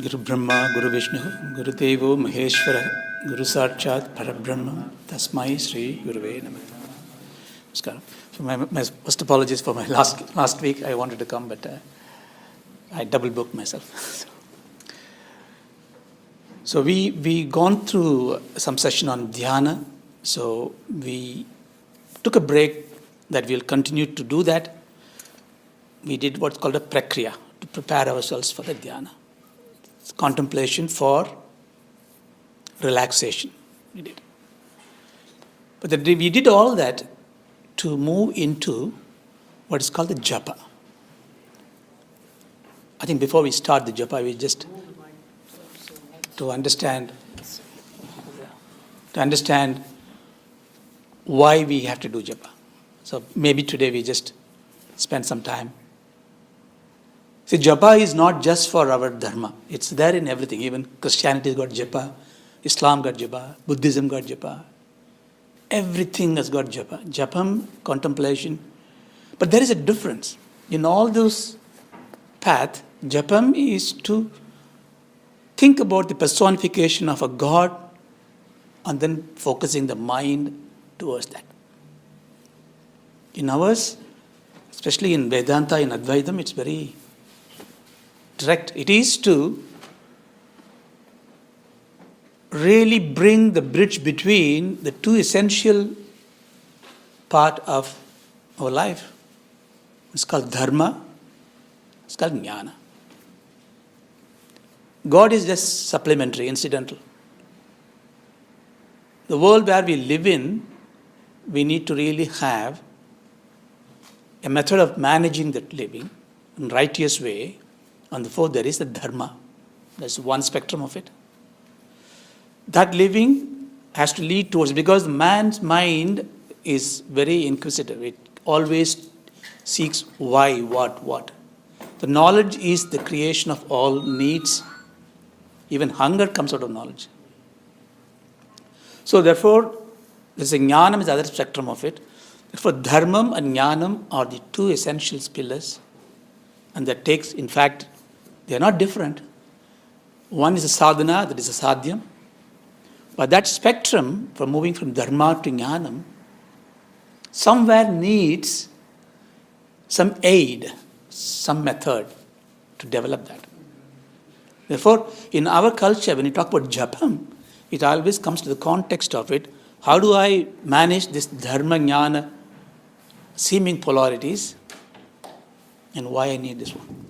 Guru Brahma, Guru Vishnu, Guru Devo, Maheshwara, Guru Sakshat, Parabrahma, Tasmai Sri Guruve Namaha. Namaskaram. So my first apologies for my last week. I wanted to come, but I double booked myself. So we gone through some session on dhyana. So we took a break that we'll continue to do that. We did what's called a prakriya to prepare ourselves for the dhyana. It's contemplation for relaxation. We did. But we did all that to move into what is called the japa. I think before we start the japa, we just to understand why we have to do japa. So maybe today we just spend some time. See, japa is not just for our dharma. It's there in everything. Even Christianity has got japa, Islam got japa, Buddhism got japa. Everything has got japa. Japam, contemplation. But there is a difference. In all those paths, japam is to think about the personification of a God and then focusing the mind towards that. In ours, especially in Vedanta, in Advaitam, it's very direct. It is to really bring the bridge between the two essential part of our life. It's called dharma, it's called jnana. God is just supplementary, incidental. The world where we live in, we need to really have a method of managing that living in a righteous way. And therefore, there is the dharma. There's one spectrum of it. That living has to lead towards, because man's mind is very inquisitive. It always seeks why, what. The knowledge is the creation of all needs. Even hunger comes out of knowledge. So therefore, this jnanam is the other spectrum of it. Therefore, dharmam and jnanam are the two essential pillars. And that takes, in fact, they are not different. One is a sadhana, that is a sadhyam. But that spectrum, from moving from dharma to jnanam, somewhere needs some aid, some method to develop that. Therefore, in our culture, when you talk about japam, it always comes to the context of it. How do I manage this dharma, jnana, seeming polarities, and why I need this one?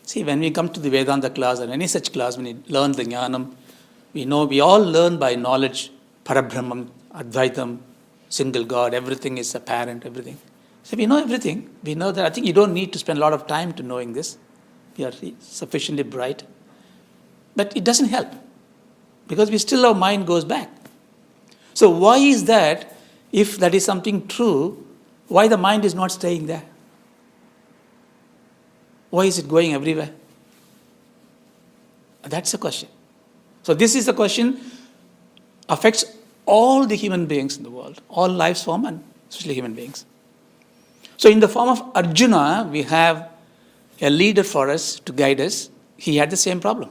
See, when we come to the Vedanta class or any such class, when we learn the jnanam, we all learn by knowledge, parabrahmam, advaitam, single God, everything is apparent, everything. So we know everything. We know that. I think you don't need to spend a lot of time to knowing this. We are sufficiently bright. But it doesn't help, because our mind goes back. So why is that, if that is something true, why the mind is not staying there? Why is it going everywhere? That's the question. So this is the question, affects all the human beings in the world, all life forms and especially human beings. So in the form of Arjuna, we have a leader for us to guide us. He had the same problem.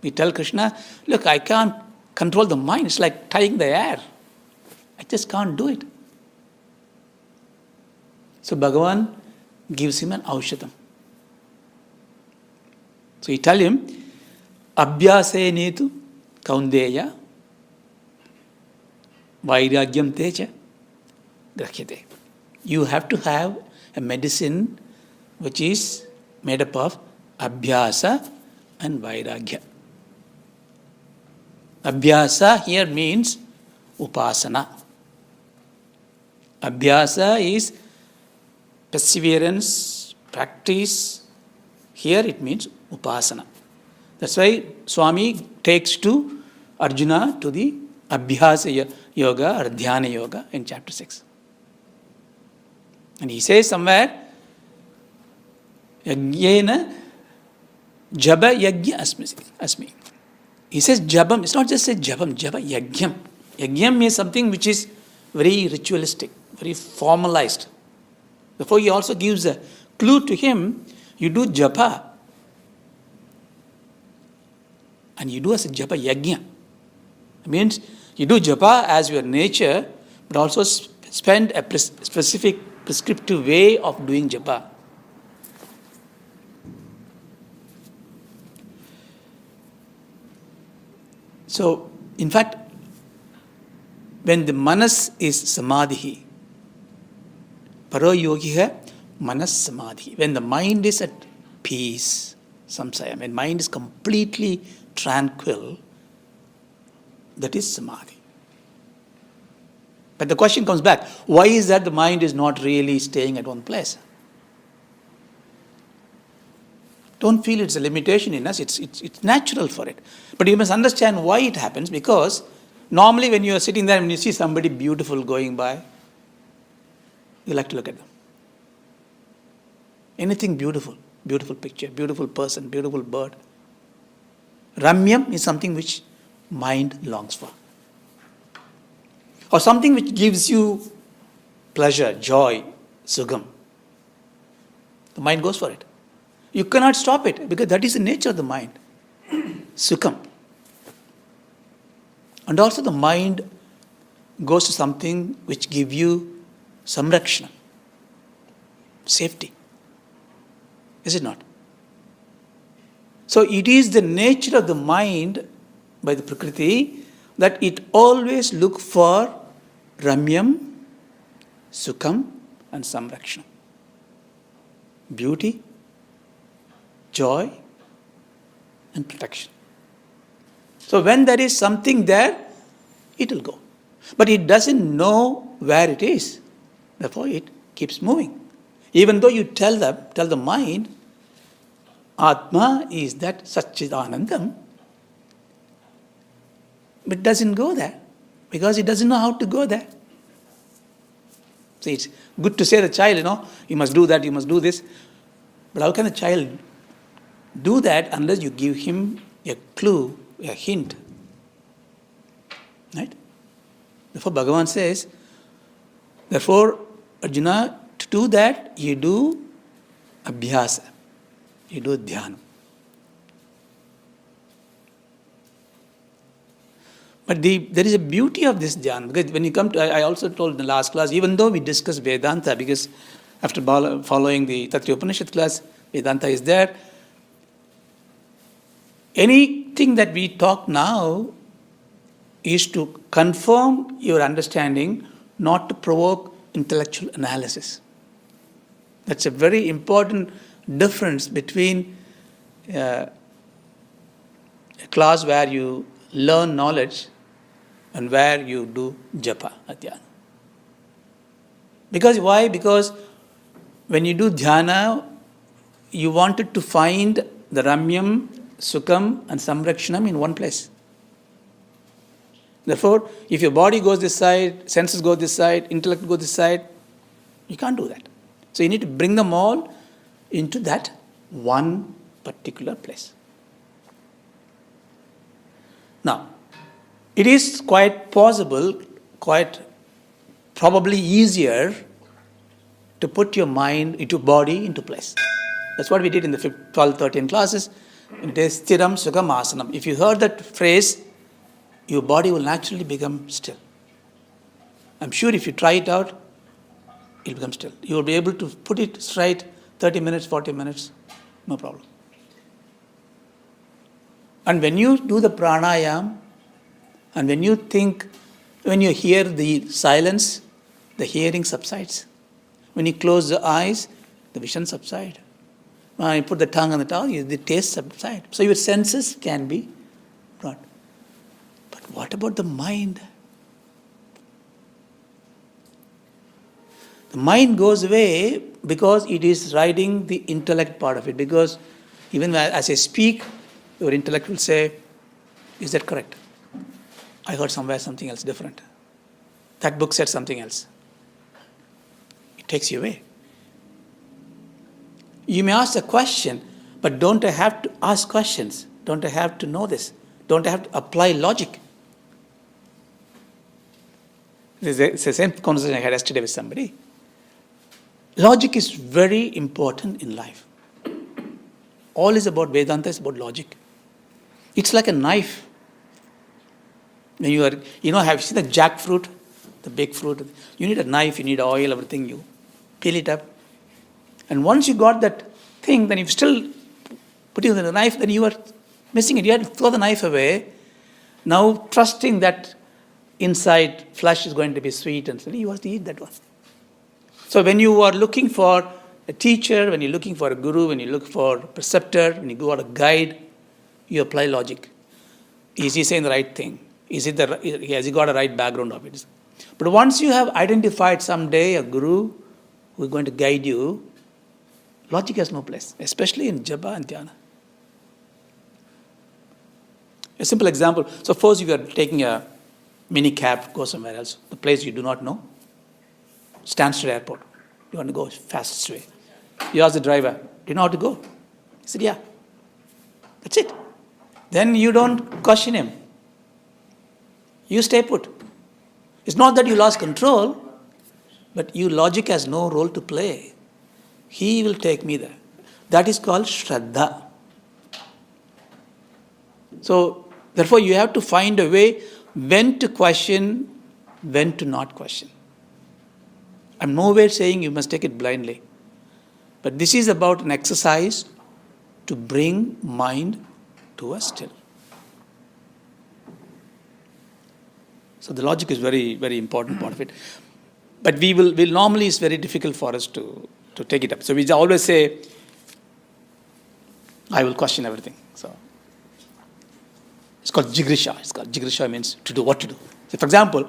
We tell Krishna, look, I can't control the mind. It's like tying the air. I just can't do it. So Bhagavan gives him an aushadam. So he tells him, Abhyase netu kaundeya vairagyam techa grahhyate. You have to have a medicine which is made up of abhyasa and vairagya. Abhyasa here means upasana. Abhyasa is perseverance, practice. Here it means upasana. That's why Swami takes to Arjuna to the Abhyasa yoga or Dhyana yoga in chapter 6. And he says somewhere, Yagyena jaba yagya asmi. He says jabam, it's not just say jabam, jaba yagyam. Yagyam is something which is very ritualistic, very formalized. Therefore, he also gives a clue to him, you do japa. And you do as a japa yajna. It means you do japa as your nature, but also spend a specific prescriptive way of doing japa. So, in fact, when the manas is samadhi, paro yogiha manas samadhi, when the mind is at peace, samsaya, when mind is completely tranquil, that is samadhi. But the question comes back, why is that the mind is not really staying at one place? Don't feel it's a limitation in us, it's natural for it. But you must understand why it happens, because normally when you are sitting there and you see somebody beautiful going by, you like to look at them. Anything beautiful, beautiful picture, beautiful person, beautiful bird. Ramyam is something which mind longs for. Or something which gives you pleasure, joy, sugam. The mind goes for it. You cannot stop it because that is the nature of the mind. Sukham. And also the mind goes to something which gives you samrakshana, safety. Is it not? So it is the nature of the mind by the Prakriti that it always looks for Ramyam, Sukham and Samrakshana. Beauty, joy and protection. So when there is something there, it will go. But it doesn't know where it is. Therefore it keeps moving. Even though you tell the mind, Atma is that Satchidanandam, but it doesn't go there because it doesn't know how to go there. See, it's good to say to the child, you must do that, you must do this. But how can a child do that unless you give him a clue, a hint? Right? Therefore, Bhagavan says, therefore, Arjuna, to do that, you do abhyasa, you do dhyana. But there is a beauty of this dhyana, because when you come to, I also told in the last class, even though we discussed Vedanta, because after following the Tattva Upanishad class, Vedanta is there. Anything that we talk now is to confirm your understanding, not to provoke intellectual analysis. That's a very important difference between a class where you learn knowledge and where you do japa, dhyana. Because why? Because when you do dhyana, you wanted to find the ramyam, sukham and samrakshanam in one place. Therefore, if your body goes this side, senses go this side, intellect goes this side, you can't do that. So you need to bring them all into that one particular place. Now, it is quite possible, quite probably easier to put your mind, into body into place. That's what we did in the 12, 13 classes. It is Stiram Sukham Asanam. If you heard that phrase, your body will naturally become still. I'm sure if you try it out, it will become still. You will be able to put it straight 30 minutes, 40 minutes, no problem. And when you do the pranayam, and when you think, when you hear the silence, the hearing subsides. When you close the eyes, the vision subsides. When you put the tongue on the tongue, the taste subsides. So your senses can be brought. But what about the mind? The mind goes away because it is riding the intellect part of it. Because even as I speak, your intellect will say, is that correct? I heard somewhere something else different. That book said something else. It takes you away. You may ask a question, but don't I have to ask questions? Don't I have to know this? Don't I have to apply logic? It's the same conversation I had yesterday with somebody. Logic is very important in life. All is about Vedanta, is about logic. It's like a knife. When you are, have you seen the jackfruit, the big fruit? You need a knife, you need oil, everything. You peel it up. And once you got that thing, then you still put it in the knife, then you are missing it. You have to throw the knife away. Now, trusting that inside flesh is going to be sweet, and so you have to eat that one. So when you are looking for a teacher, when you're looking for a guru, when you look for a preceptor, when you go out a guide, you apply logic. Is he saying the right thing? Has he got a right background of it? But once you have identified someday a guru who is going to guide you, logic has no place, especially in japa and dhyana. A simple example. Suppose you are taking a mini cab to go somewhere else, the place you do not know, Stansted Airport. You want to go fastest way. You ask the driver, do you know how to go? He said, yeah. That's it. Then you don't question him. You stay put. It's not that you lost control, but logic has no role to play. He will take me there. That is called Shraddha. So, therefore, you have to find a way when to question, when to not question. I'm nowhere saying you must take it blindly. But this is about an exercise to bring mind to a still. So the logic is very, very important part of it. But we'll normally it's very difficult for us to take it up. So we always say, I will question everything. So it's called jigrisha. Jigrisha means to do what to do. So for example,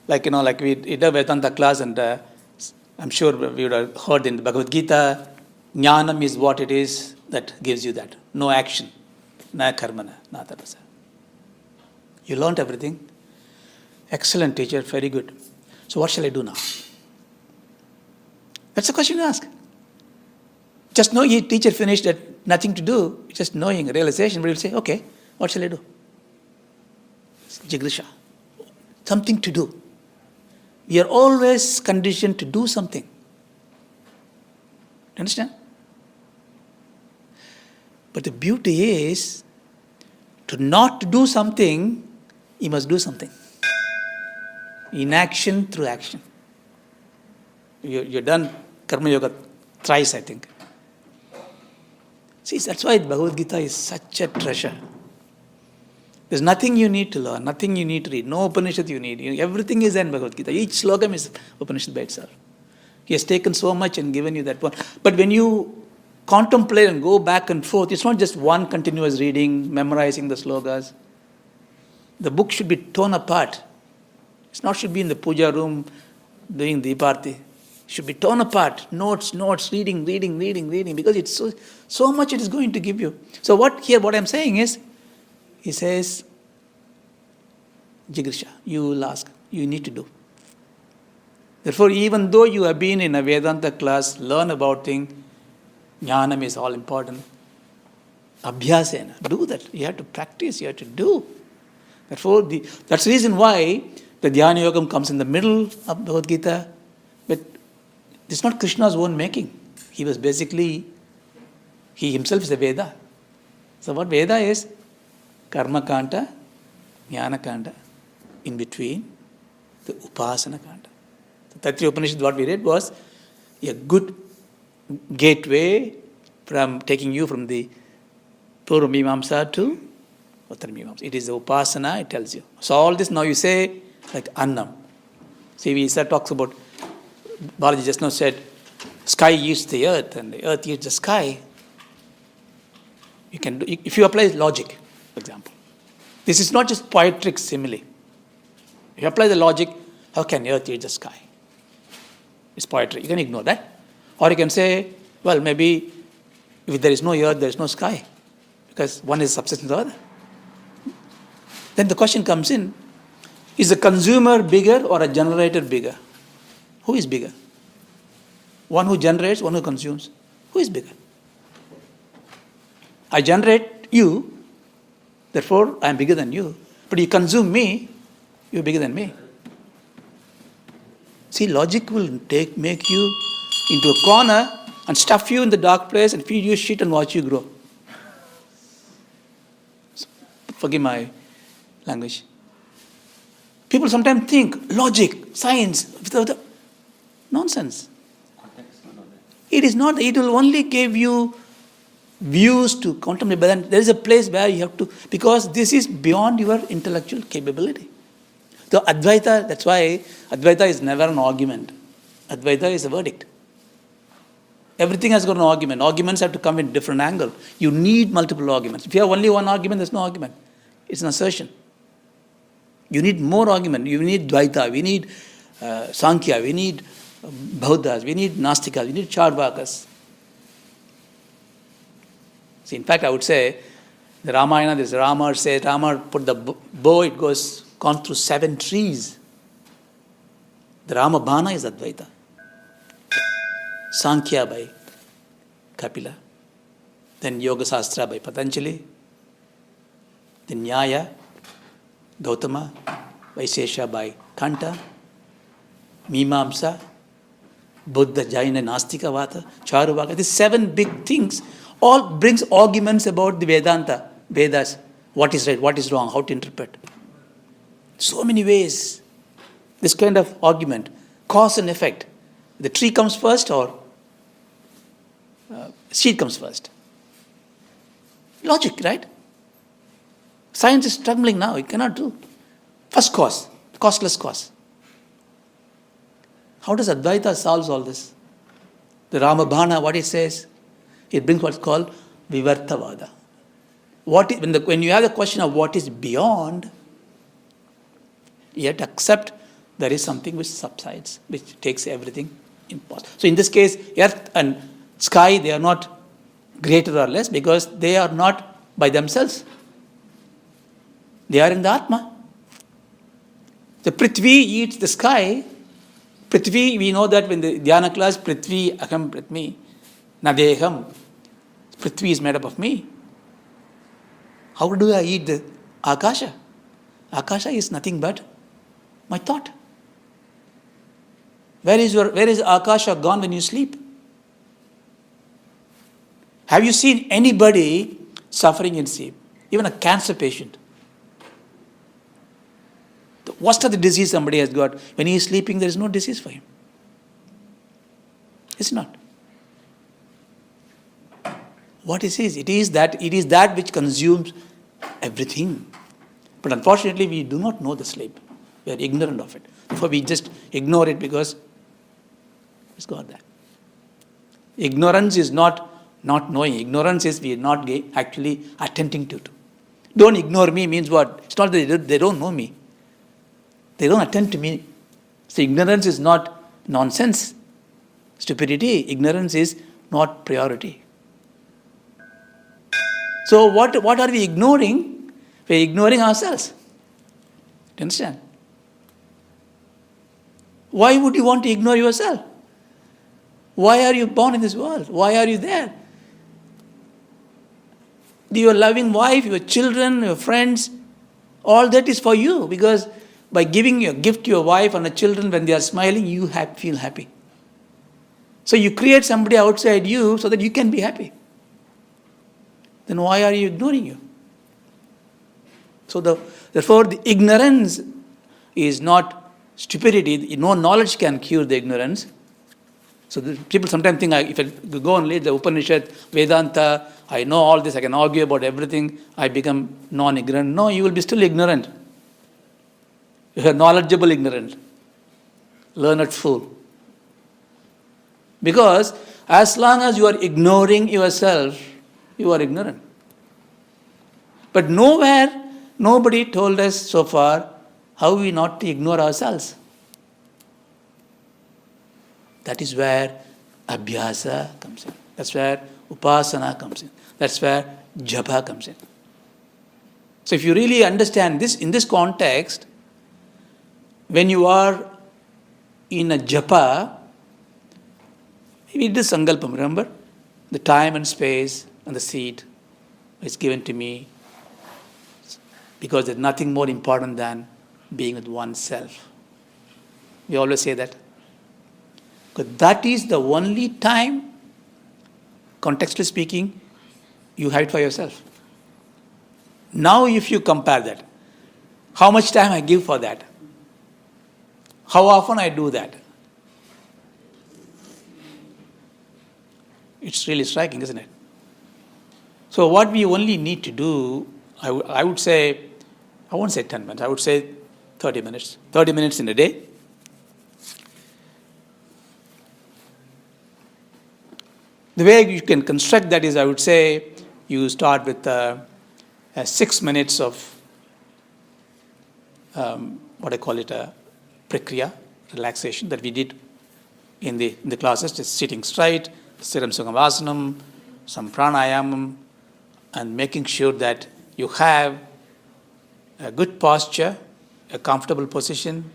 like we did a Vedanta class, and I'm sure we would have heard in the Bhagavad Gita, jnanam is what it is that gives you that. No action. Na karmana, na tapasa. You learned everything. Excellent teacher, very good. So what shall I do now? That's the question you ask. Just know your teacher finished at nothing to do, just knowing, realization, but you'll say, okay, what shall I do? Jigrisha. Something to do. We are always conditioned to do something. Understand? But the beauty is, to not do something, you must do something. Inaction through action. You're done Karma Yoga thrice, I think. See, that's why Bhagavad Gita is such a treasure. There's nothing you need to learn, nothing you need to read, no Upanishad you need. Everything is in Bhagavad Gita. Each slogam is Upanishad by itself. He has taken so much and given you that one. But when you contemplate and go back and forth, it's not just one continuous reading, memorizing the slogas. The book should be torn apart. It's not should be in the puja room doing Deeparti. It should be torn apart. Notes, reading, because it's so much it is going to give you. So what I'm saying is, he says, Jigrisha, you will ask, you need to do. Therefore, even though you have been in a Vedanta class, learn about things, jnanam is all important. Abhyasena, do that. You have to practice, you have to do. Therefore, that's the reason why the Dhyana Yogam comes in the middle of Bhagavad Gita. But it's not Krishna's own making. He himself is a Veda. So what Veda is? Karma Kanta, Jnana Kanta, in between the Upasana Kanta. The Taittiriya Upanishad, what we read was a good gateway from taking you from the Purva Mimamsa to Uttara Mimamsa. It is the Upasana, it tells you. So all this now you say like Annam. See, we talks about, Balaji just now said, sky eats the earth and the earth eats the sky. You can do, if you apply logic, for example. This is not just poetic simile. If you apply the logic, how can earth eat the sky? It's poetry. You can ignore that. Or you can say, well, maybe if there is no earth, there is no sky. Because one is subsisting the other. Then the question comes in, is the consumer bigger or a generator bigger? Who is bigger? One who generates, one who consumes. Who is bigger? I generate you, therefore I am bigger than you. But you consume me, you are bigger than me. See, logic will make you into a corner and stuff you in the dark place and feed you shit and watch you grow. Forgive my language. People sometimes think logic, science, without nonsense. It is not. It will only give you views to contemplate. But then there is a place where you have to, because this is beyond your intellectual capability. So Advaita, that's why Advaita is never an argument. Advaita is a verdict. Everything has got an argument. Arguments have to come in different angle. You need multiple arguments. If you have only one argument, there's no argument. It's an assertion. You need more argument. You need Dvaita. We need Sankhya. We need Bauddhas. We need Nastikas. We need Charvakas. See, in fact, I would say the Ramayana, this Rama says, Rama put the bow, it goes gone through 7 trees. The Rama Bana is Advaita. Sankhya by Kapila. Then Yoga Sastra by Patanjali. Then Nyaya, Gautama. Vaishesha by Kanta. Mimamsa. Buddha, Jaina, Nastika, Vata, Charuvaka. These 7 big things all brings arguments about the Vedanta, Vedas. What is right, what is wrong, how to interpret. So many ways. This kind of argument. Cause and effect. The tree comes first or seed comes first. Logic, right? Science is struggling now. It cannot do. First cause, causeless cause. How does Advaita solve all this? The Ramabhana, what it says, it brings what's called Vivartavada. When you have the question of what is beyond, yet accept there is something which subsides, which takes everything in pause. So in this case, earth and sky, they are not greater or less because they are not by themselves. They are in the Atma. The Prithvi eats the sky. Prithvi, we know that when the Dhyana class, Prithvi, Aham, Prithvi, Nadeham. Prithvi is made up of me. How do I eat the Akasha? Akasha is nothing but my thought. Where is Akasha gone when you sleep? Have you seen anybody suffering in sleep? Even a cancer patient. The worst of the disease somebody has got, when he is sleeping, there is no disease for him. It's not. What it is? It is that which consumes everything. But unfortunately, we do not know the sleep. We are ignorant of it. Therefore, we just ignore it because it's got that. Ignorance is not knowing. Ignorance is we are not actually attending to it. Don't ignore me means what? It's not that they don't know me. They don't attend to me. So ignorance is not nonsense, stupidity. Ignorance is not priority. So what are we ignoring? We're ignoring ourselves. Do you understand? Why would you want to ignore yourself? Why are you born in this world? Why are you there? Your loving wife, your children, your friends, all that is for you because by giving your gift to your wife and the children when they are smiling, you feel happy. So you create somebody outside you so that you can be happy. Then why are you ignoring you? So therefore the ignorance is not stupidity. No knowledge can cure the ignorance. So people sometimes think, if I go and read the Upanishad, Vedanta, I know all this, I can argue about everything, I become non-ignorant. No, you will be still ignorant. You are knowledgeable ignorant. Learned fool. Because as long as you are ignoring yourself, you are ignorant. But nobody told us so far how we not to ignore ourselves. That is where Abhyasa comes in. That's where Upasana comes in. That's where Japa comes in. So if you really understand this, in this context, when you are in a Japa, we did Sankalpam, remember? The time and space and the seat is given to me because there's nothing more important than being with oneself. We always say that. Because that is the only time, contextually speaking, you have it for yourself. Now if you compare that, how much time I give for that, how often I do that, it's really striking, isn't it? So what we only need to do, I would say, I won't say 10 minutes, I would say 30 minutes. 30 minutes in a day. The way you can construct that is, I would say, you start with 6 minutes of what I call it a prakriya, relaxation that we did in the classes, just sitting straight, Stiram Sukhamvasanam, some pranayamam, and making sure that you have a good posture, a comfortable position,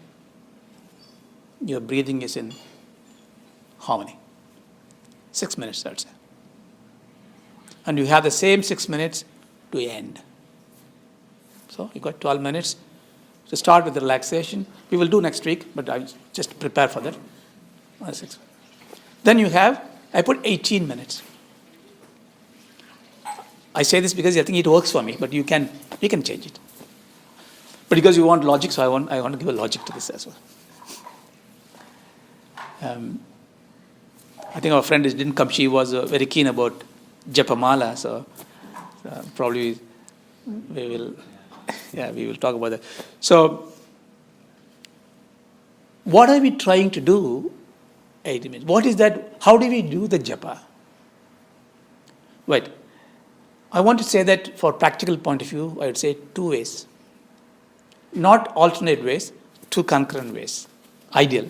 your breathing is in harmony. 6 minutes, I'd say. And you have the same 6 minutes to end. So you got 12 minutes to start with the relaxation. We will do next week, but I'll just prepare for that. Then you have, I put 18 minutes. I say this because I think it works for me, but you can change it. But because you want logic, so I want to give a logic to this as well. I think our friend didn't come. She was very keen about Japamala, so probably we will talk about that. So, what are we trying to do? 80 minutes. What is that? How do we do the japa? Wait. I want to say that for practical point of view, I would say 2 ways. Not alternate ways, 2 concurrent ways. Ideal.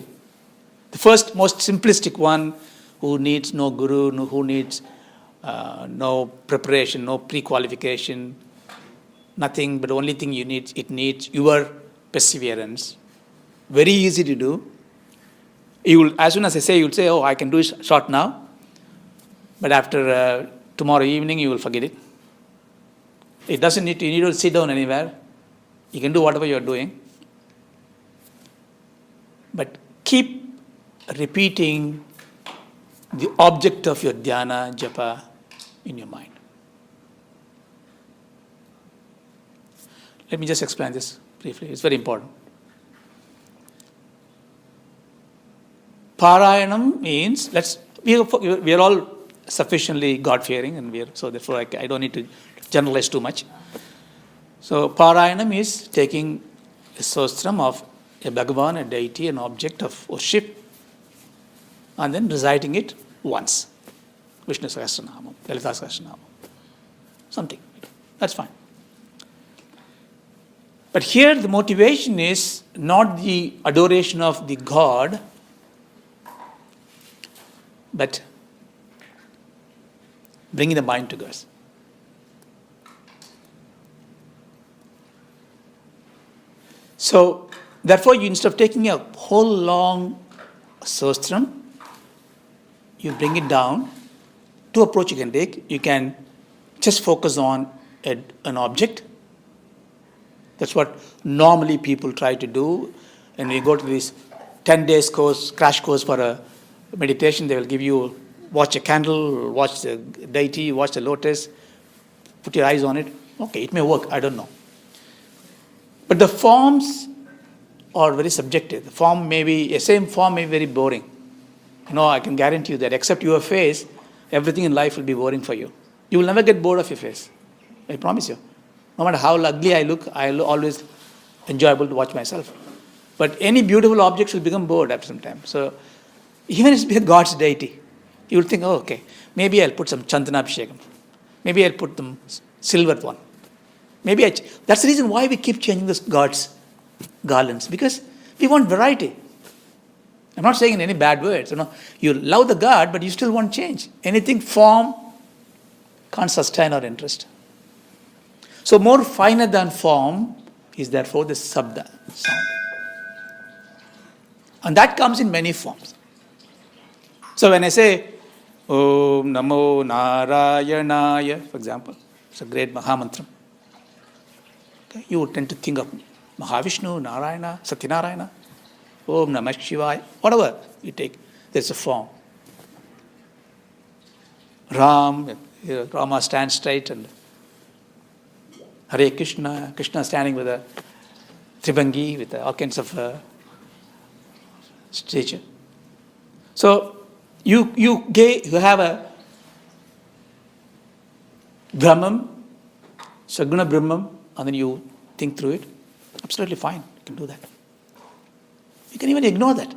The first, most simplistic one, who needs no guru, who needs no preparation, no pre-qualification, nothing, but the only thing it needs your perseverance. Very easy to do. As soon as I say, you'll say, oh, I can do it short now. But after tomorrow evening, you will forget it. It doesn't need to, you need to sit down anywhere. You can do whatever you're doing. But keep repeating the object of your dhyana, japa in your mind. Let me just explain this briefly. It's very important. Parayanam means, we are all sufficiently God-fearing, and so therefore I don't need to generalize too much. So Parayanam is taking a sostram of a Bhagavan, a deity, an object of worship, and then reciting it once. Vishnu Sahasranamam, Lalita Sahasranamam, something. That's fine. But here the motivation is not the adoration of the God, but bringing the mind together. So, therefore, instead of taking a whole long sostram, you bring it down. 2 approach you can take. You can just focus on an object. That's what normally people try to do. And we go to this 10 days course, crash course for a meditation. They will give you, watch a candle, watch the deity, watch the lotus, put your eyes on it. Okay, it may work, I don't know. But the forms are very subjective. The same form may be very boring. I can guarantee you that except your face, everything in life will be boring for you. You will never get bored of your face. I promise you. No matter how ugly I look, I'll always enjoyable to watch myself. But any beautiful objects will become bored after some time. So even if it's God's deity, you will think, oh, okay, maybe I'll put some Chandana Abhishekam. Maybe I'll put them silver one. That's the reason why we keep changing this God's garlands, because we want variety. I'm not saying in any bad words. You love the God, but you still want change. Anything form can't sustain our interest. So more finer than form is therefore the sabda, sound. And that comes in many forms. So when I say, Om Namo Narayanaya, for example, it's a great Mahamantram. Okay? You would tend to think of Mahavishnu, Narayana, Satyanarayana, Om Namah Shivaya, whatever you take. there's a form. Ram, Rama stands straight and Hare Krishna, Krishna standing with a Tribangi, with all kinds of stature. So you have a Brahman, Saguna Brahman, and then you think through it. Absolutely fine, you can do that. You can even ignore that.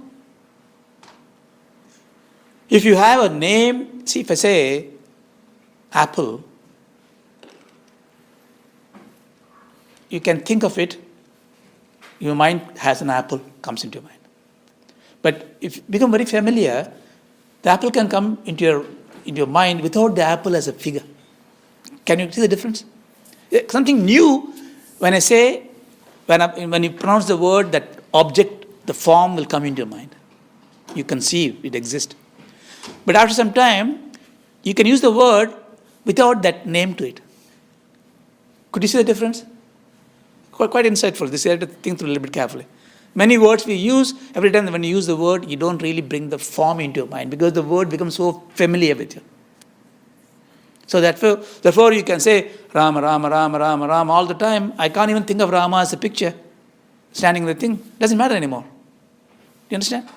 If you have a name, see, if I say apple, you can think of it, your mind has an apple, comes into your mind. But if you become very familiar, the apple can come into your mind without the apple as a figure. Can you see the difference? Something new, when I say, when you pronounce the word, that object, the form will come into your mind. You conceive, it exists. But after some time, you can use the word without that name to it. Could you see the difference? Quite insightful. This you have to think through a little bit carefully. Many words we use, every time when you use the word, you don't really bring the form into your mind because the word becomes so familiar with you. So therefore you can say Rama, Rama, Rama, Rama, Rama all the time. I can't even think of Rama as a picture standing in the thing. Doesn't matter anymore. Do you understand?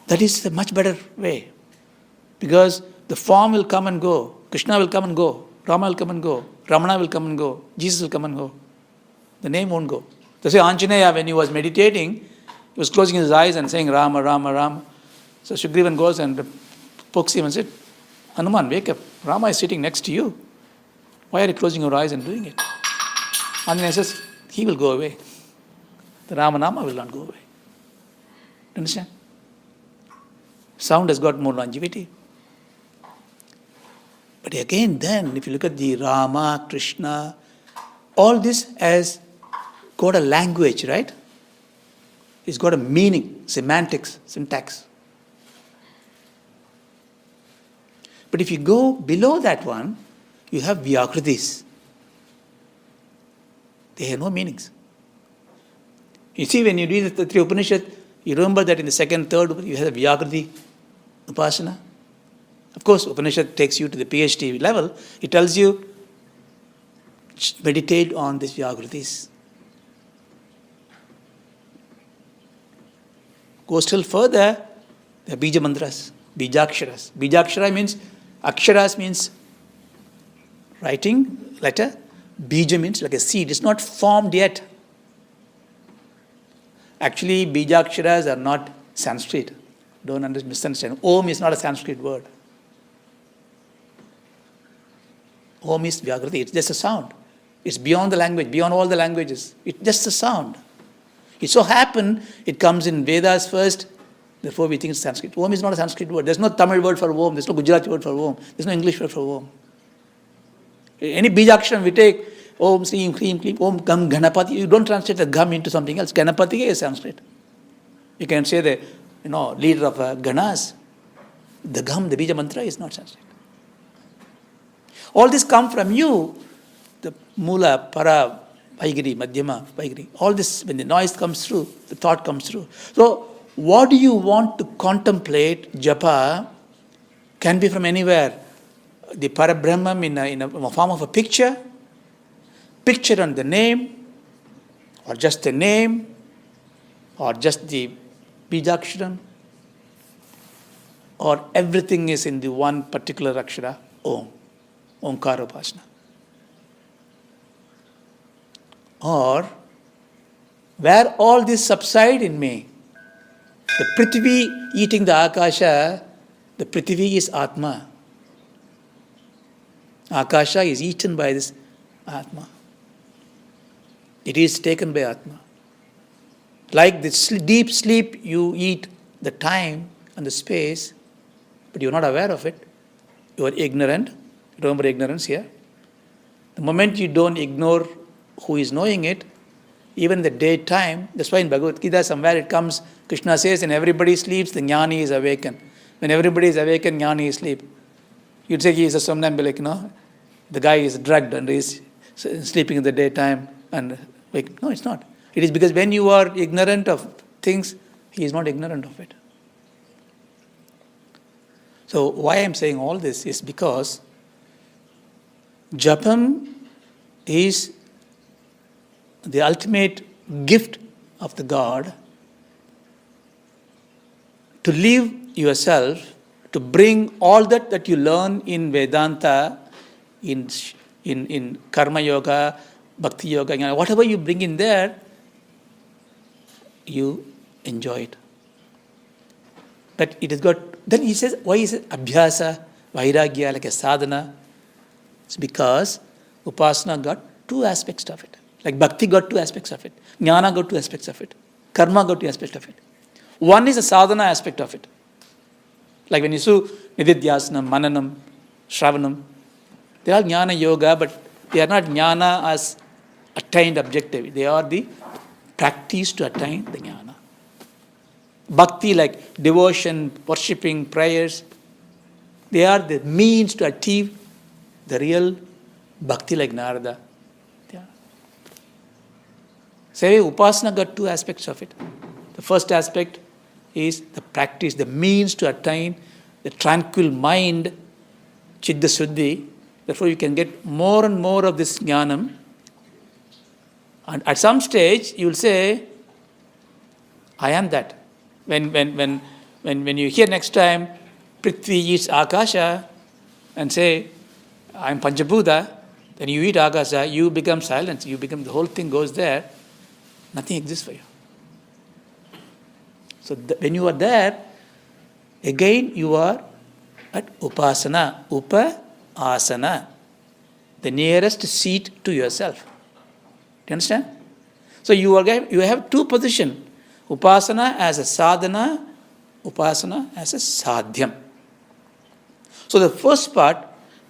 That is a much better way. Because the form will come and go. Krishna will come and go. Rama will come and go. Ramana will come and go. Jesus will come and go. The name won't go. That's why Anjaneya, when he was meditating, he was closing his eyes and saying Rama, Rama, Rama. So Sugrivan goes and pokes him and said, Hanuman, wake up. Rama is sitting next to you. Why are you closing your eyes and doing it? Anjaneya says, he will go away. The Ramanama will not go away. Understand? Sound has got more longevity. But again, then, if you look at the Rama, Krishna, all this has got a language, right? It's got a meaning, semantics, syntax. But if you go below that one, you have Vyakritis. They have no meanings. You see, when you read the three Upanishads, you remember that in the second, third, you have Vyakriti Upasana. Of course, Upanishad takes you to the PhD level. It tells you, meditate on these Vyakritis. Go still further, the Bija Mantras, Bijaksharas. Bijakshara means, Aksharas means writing, letter. Bija means like a seed. It's not formed yet. Actually, Bijaksharas are not Sanskrit. Don't misunderstand. Om is not a Sanskrit word. Om is Vyakriti. It's just a sound. It's beyond the language, beyond all the languages. It's just a sound. It so happened, it comes in Vedas first, therefore we think it's Sanskrit. Om is not a Sanskrit word. There's no Tamil word for Om. There's no Gujarati word for Om. There's no English word for Om. Any Bijakshara we take, Om, Srim, Krim, Klim, Om, Gam, Ganapati. You don't translate the Gam into something else. Ganapati is Sanskrit. You can say the leader of Ganas. The Gam, the Bija Mantra is not Sanskrit. All this come from you, the Mula, Para, Vaigiri, Madhyama, Vaigiri. All this, when the noise comes through, the thought comes through. So, what do you want to contemplate? Japa can be from anywhere. The Parabrahman in a form of a picture on the name, or just the name, or just the Bijaksharam, or everything is in the one particular Akshara, Om, Omkara Upasana. Or where all this subside in me, the Prithvi eating the Akasha, the Prithvi is Atma. Akasha is eaten by this Atma. It is taken by Atma. Like this deep sleep, you eat the time and the space, but you're not aware of it. You are ignorant. Remember ignorance here. The moment you don't ignore who is knowing it, even the daytime, that's why in Bhagavad Gita somewhere it comes, Krishna says, when everybody sleeps, the jnani is awakened. When everybody is awakened, jnani is asleep. You'd say he is a somnambulic, the guy is drugged and is sleeping in the daytime and wake. No, it's not. It is because when you are ignorant of things, He is not ignorant of it. So why I am saying all this is because Japam is the ultimate gift of the God to live yourself, to bring all that you learn in Vedanta, in Karma Yoga, Bhakti Yoga, whatever you bring in there, you enjoy it. But it has got, then he says, why is it Abhyasa, Vairagya, like a sadhana? It's because Upasana got two aspects of it. Like Bhakti got two aspects of it. Jnana got two aspects of it. Karma got two aspects of it. One is the sadhana aspect of it. Like when you do Nididhyasanam, Mananam, Shravanam, they are Jnana Yoga, but they are not Jnana as attained objective. They are the practice to attain the Jnana. Bhakti, like devotion, worshipping, prayers, they are the means to achieve the real Bhakti, like Narada. Yeah. Say, Upasana got two aspects of it. The first aspect is the practice, the means to attain the tranquil mind, Chitta Suddhi. Therefore, you can get more and more of this Jnanam. And at some stage, you will say, I am that. When you hear next time, Prithvi eats Akasha, and say, I am Panchabhuta, then you eat Akasha, you become silent, you become, the whole thing goes there, nothing exists for you. So when you are there, again you are at Upasana, Upa-asana, the nearest seat to yourself. Do you understand? So you have two positions. Upasana as a sadhana, Upasana as a sadhyam. So the first part,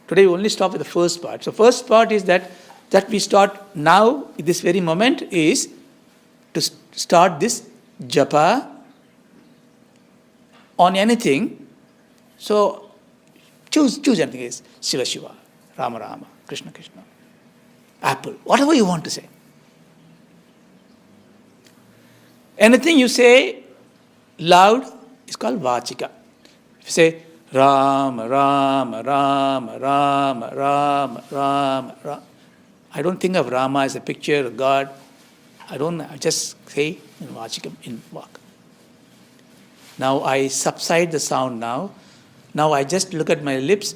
today we only stop with the first part. So first part is that we start now, this very moment, is to start this japa on anything. So choose anything. Is Shiva Shiva, Rama Rama, Krishna Krishna, apple, whatever you want to say. Anything you say loud is called vachika. If you say Rama, Rama, Rama, Rama, Rama, Rama, Rama, I don't think of Rama as a picture of God. I just say in vachika, in vak. Now I subside the sound now. Now I just look at my lips.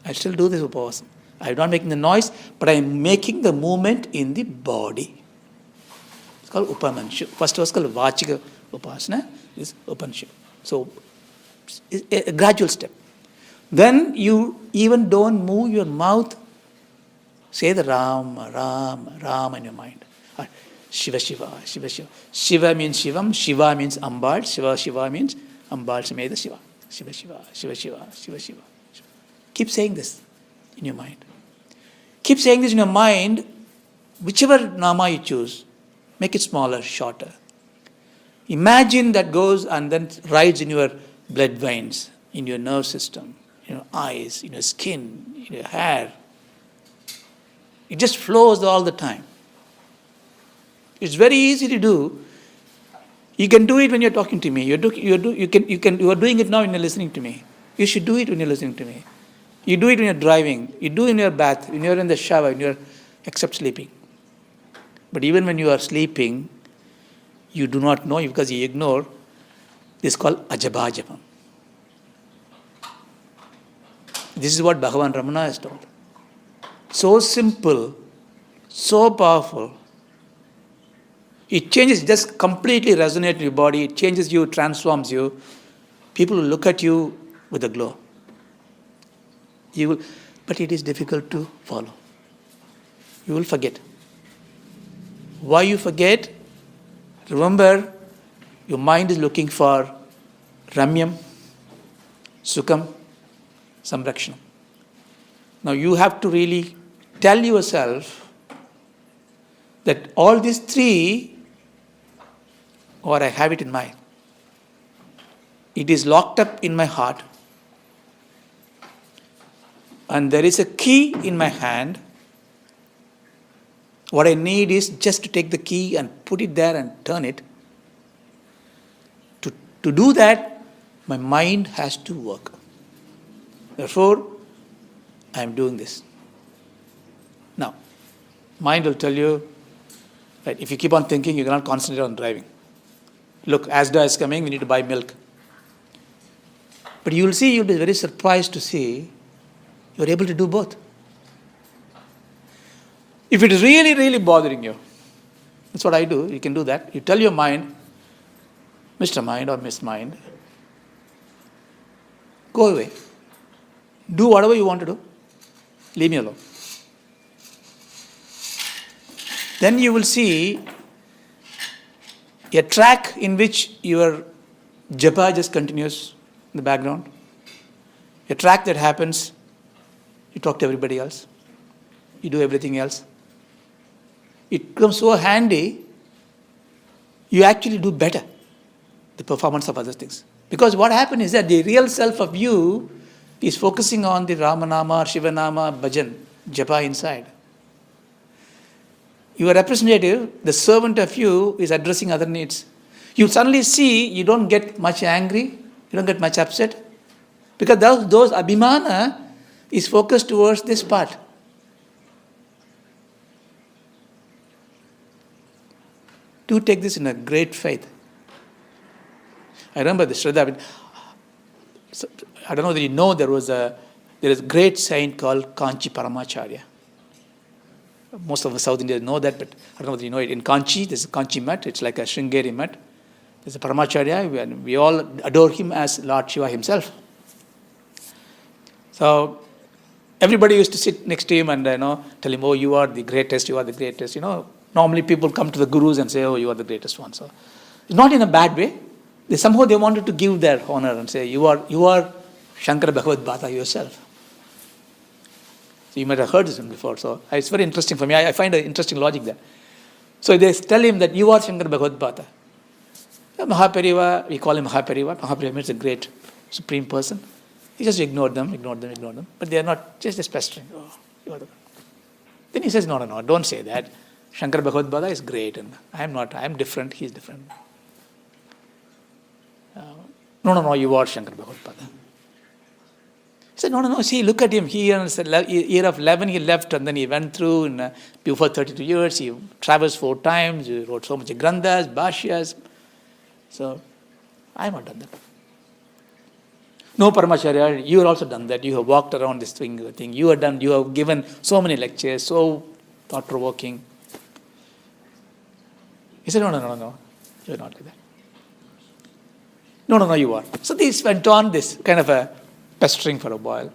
I still do this upavasana. I'm not making the noise, but I'm making the movement in the body. It's called Upamanshu. First was called Vachika Upasana, is Upanshu. So, it's a gradual step. Then you even don't move your mouth. Say the Rama, Rama, Rama in your mind. Or Shiva, Shiva, Shiva, Shiva. Shiva means Shivam, Shiva means Ambal, Shiva, Shiva means Ambal Sameda Shiva. Shiva, Shiva, Shiva, Shiva, Shiva, Shiva. Keep saying this in your mind. Keep saying this in your mind, whichever nama you choose, make it smaller, shorter. Imagine that goes and then rides in your blood veins, in your nerve system, in your eyes, in your skin, in your hair. It just flows all the time. It's very easy to do. You can do it when you're talking to me. You are doing it now when you're listening to me. You should do it when you're listening to me. You do it when you're driving. You do it in your bath, when you're in the shower, except sleeping. But even when you are sleeping, you do not know because you ignore. This is called Ajabhajapam. This is what Bhagavan Ramana has told. So simple, so powerful. It changes, just completely resonates in your body. It changes you, transforms you. People will look at you with a glow. But it is difficult to follow. You will forget. Why you forget? Remember, your mind is looking for Ramyam, Sukham, Samrakshanam. Now you have to really tell yourself that all these three, or I have it in mind, it is locked up in my heart, and there is a key in my hand, What I need is just to take the key and put it there and turn it. To do that, my mind has to work. Therefore, I am doing this. Now, mind will tell you, right, if you keep on thinking, you cannot concentrate on driving. Look, Asda is coming, we need to buy milk. But you will see, you'll be very surprised to see you are able to do both. If it is really, really bothering you, that's what I do. You can do that. You tell your mind, Mr. Mind or Miss Mind, go away. Do whatever you want to do. Leave me alone. Then you will see a track in which your japa just continues in the background. A track that happens, you talk to everybody else. You do everything else. It becomes so handy, you actually do better the performance of other things. Because what happens is that the real self of you is focusing on the Ramanama, Shivanama, Bhajan, Japa inside. Your representative, the servant of you, is addressing other needs. You suddenly see you don't get much angry, you don't get much upset, because those abhimana is focused towards this part. Do take this in a great faith. I remember the Shraddha. I don't know whether you know, there is a great saint called Kanchi Paramacharya. Most of the South Indians know that, but I don't know whether you know it. In Kanchi, there's a Kanchi mat. It's like a Sringeri mat. There's a Paramacharya, and we all adore him as Lord Shiva himself. So everybody used to sit next to him and tell him, "Oh, you are the greatest. You are the greatest." Normally people come to the gurus and say, "Oh, you are the greatest one." So it's not in a bad way. Somehow they wanted to give their honor and say, you are Shankara Bhagavad Bhata yourself. So you might have heard this one before. So it's very interesting for me. I find an interesting logic there. So they tell him that you are Shankara Bhagavad Bhata. Mahapariva, we call him Mahapariva. Mahapariva means a great supreme person. He just ignored them. But they are not just pestering. Oh, you are the... Then he says, no, don't say that. Shankara Bhagavad Bhata is great and I am not. I am different. He is different. No, you are Shankara Bhagavad Bhata. He said, no, see, look at him. He, in the year of 11, he left and then he went through before 32 years. He travels 4 times. He wrote so much granthas, bhashyas. So, I have not done that. No, Paramacharya, you have also done that. You have walked around this thing. You have given so many lectures, so thought-provoking. He said, no, you are not like that. No, you are. So this went on, this kind of a pestering for a while.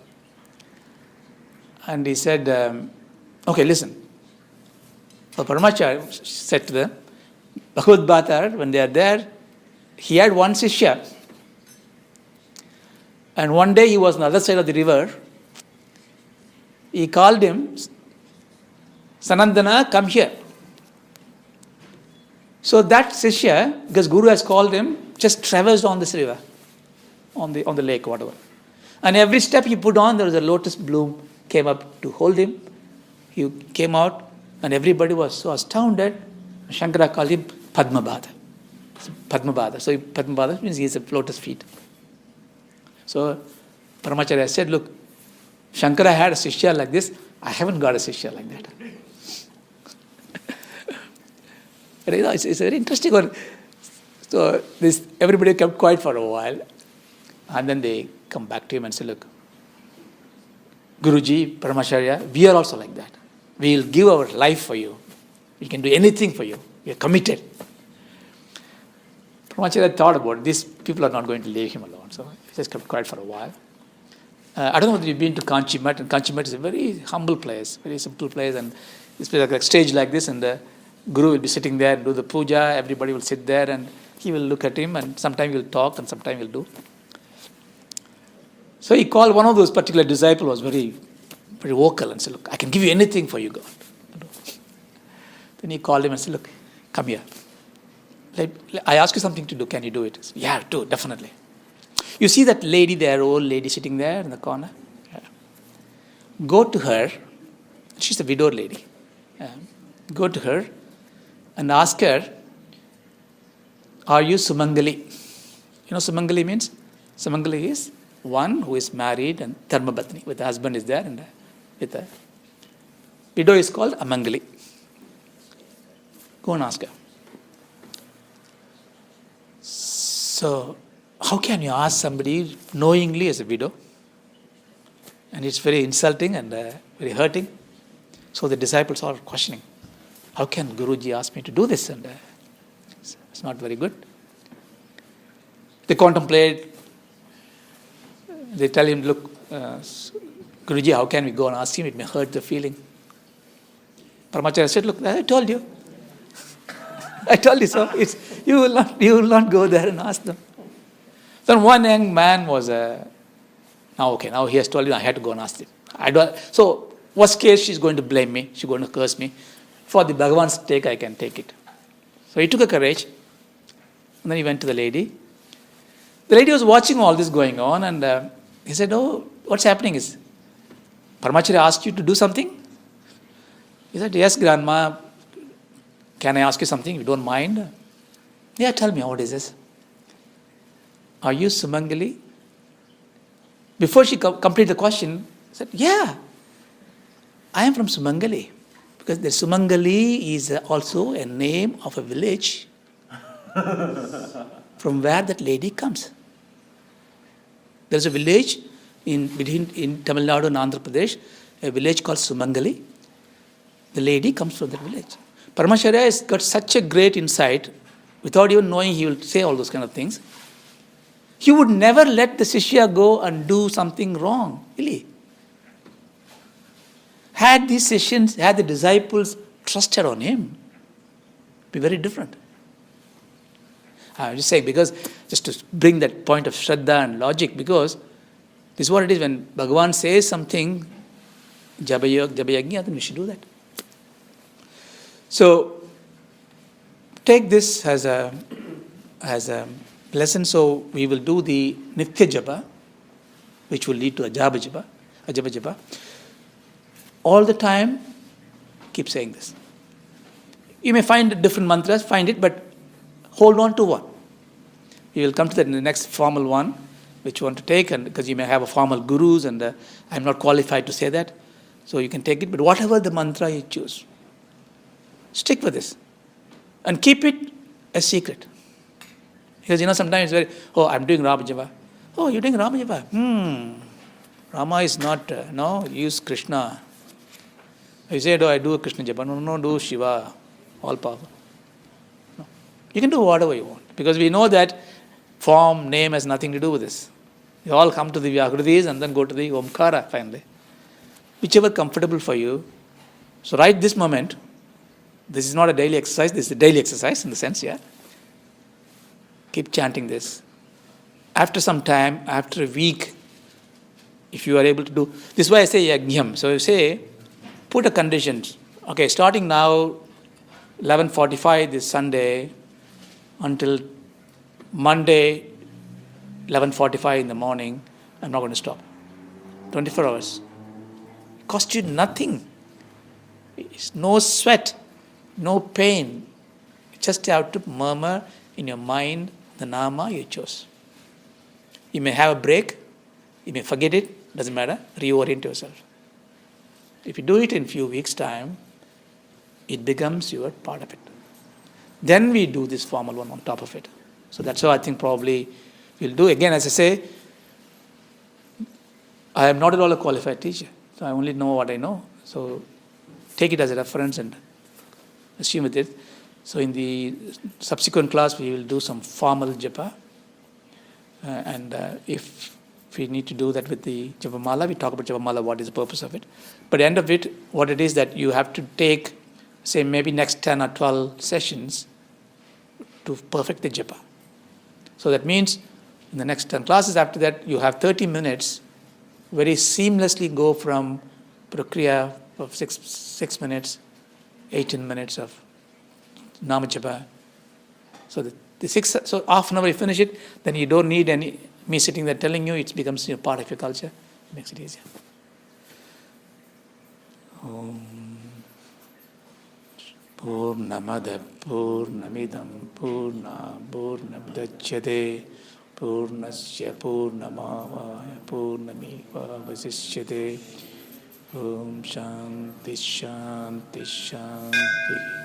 And he said, okay, listen. So Paramacharya said to them, Bhagavad Bhata, when they are there, he had one Sishya. And one day he was on the other side of the river. He called him, Sanandana, come here. So that Sishya, because Guru has called him, just traversed on this river, on the lake, whatever. And every step he put on, there was a lotus bloom came up to hold him. He came out, and everybody was so astounded. Shankara called him Padmabhada. Padmabhada. So Padmabhada means he has a lotus feet. So Paramacharya said, look, Shankara had a Sishya like this. I haven't got a Sishya like that. It's a very interesting one. So everybody kept quiet for a while. And then they come back to him and say, look, Guruji, Paramacharya, we are also like that. We will give our life for you. We can do anything for you. We are committed. Paramacharya thought about it. These people are not going to leave him alone. So he just kept quiet for a while. I don't know whether you've been to Kanchi Mat. And Kanchi Mat is a very humble place, very simple place. And it's like a stage like this, and the Guru will be sitting there and do the puja. Everybody will sit there and he will look at him, and sometimes he will talk and sometimes he will do. So he called one of those particular disciples, was very, very vocal, and said, look, I can give you anything for you, God. Then he called him and said, look, come here. I ask you something to do. Can you do it? He said, yeah, do, definitely. You see that lady there, old lady sitting there in the corner? Yeah. Go to her. She's a widowed lady. Yeah. Go to her and ask her, are you Sumangali? You know Sumangali means? Sumangali is one who is married and Dharmapatni, with the husband is there, and with a widow is called Amangali. Go and ask her. So, how can you ask somebody knowingly as a widow? And it's very insulting and very hurting. So the disciples are questioning, how can Guruji ask me to do this? And it's not very good. They contemplate. They tell him, look, Guruji, how can we go and ask him? It may hurt the feeling. Paramacharya said, look, I told you. I told you so. You will not go there and ask them. Then one young man was, now he has told you, I had to go and ask him. So, worst case, she's going to blame me. She's going to curse me. For the Bhagavan's sake, I can take it. So he took a courage. And then he went to the lady. The lady was watching all this going on, and he said, oh, what's happening is, Paramacharya asked you to do something? He said, yes, Grandma. Can I ask you something? You don't mind? Yeah, tell me, what is this? Are you Sumangali? Before she completed the question, she said, yeah, I am from Sumangali. Because the Sumangali is also a name of a village from where that lady comes. There's a village in Tamil Nadu and Andhra Pradesh, a village called Sumangali. The lady comes from that village. Paramacharya has got such a great insight, without even knowing he will say all those kind of things. He would never let the Shishya go and do something wrong, really. Had these sessions, had the disciples trusted on him, it would be very different. I'm just saying, because just to bring that point of Shraddha and logic, because this is what it is when Bhagavan says something, Jabayagya, then we should do that. So, take this as a lesson. So, we will do the Nitya Japa, which will lead to Ajaba Japa. All the time, keep saying this. You may find different mantras, find it, but hold on to one. We will come to that in the next formal one, which you want to take, and because you may have a formal gurus, and I'm not qualified to say that. So you can take it, but whatever the mantra you choose, stick with this. And keep it a secret. Because sometimes it's very, I'm doing Rama Japa. Oh, you're doing Rama Japa? Rama is not, use Krishna. You say, I do a Krishna Japa. No, do Shiva, all powerful. No. You can do whatever you want. Because we know that form, name has nothing to do with this. You all come to the Vyakrutis and then go to the Omkara finally. Whichever comfortable for you. So right this moment, this is not a daily exercise, this is a daily exercise in the sense, yeah. Keep chanting this. After some time, after a week, if you are able to do, this is why I say Yajnam. So you say, put a condition. Okay, starting now, 11:45 this Sunday, until Monday, 11:45 in the morning, I'm not going to stop. 24 hours. It costs you nothing. It's no sweat, no pain. You just have to murmur in your mind the nama you chose. You may have a break, you may forget it, doesn't matter, reorient yourself. If you do it in a few weeks' time, it becomes your part of it. Then we do this formal one on top of it. So that's how I think probably we'll do. Again, as I say, I am not at all a qualified teacher. So I only know what I know. So take it as a reference and assume with it. So in the subsequent class, we will do some formal japa. And if we need to do that with the Japamala, we talk about Japamala, what is the purpose of it. But at the end of it, what it is that you have to take, say maybe next 10 or 12 sessions to perfect the japa. So that means in the next 10 classes after that, you have 30 minutes, very seamlessly go from Prakriya of 6 minutes, 18 minutes of Nama Japa. So so half an hour you finish it, then you don't need me sitting there telling you, it becomes part of your culture. It makes it easier. Om Purnamada Purnamidam Purna Purnamudachyate Purnasya Purnamavaya Purnamiva Vasishyate Om Shanti Shanti Shanti.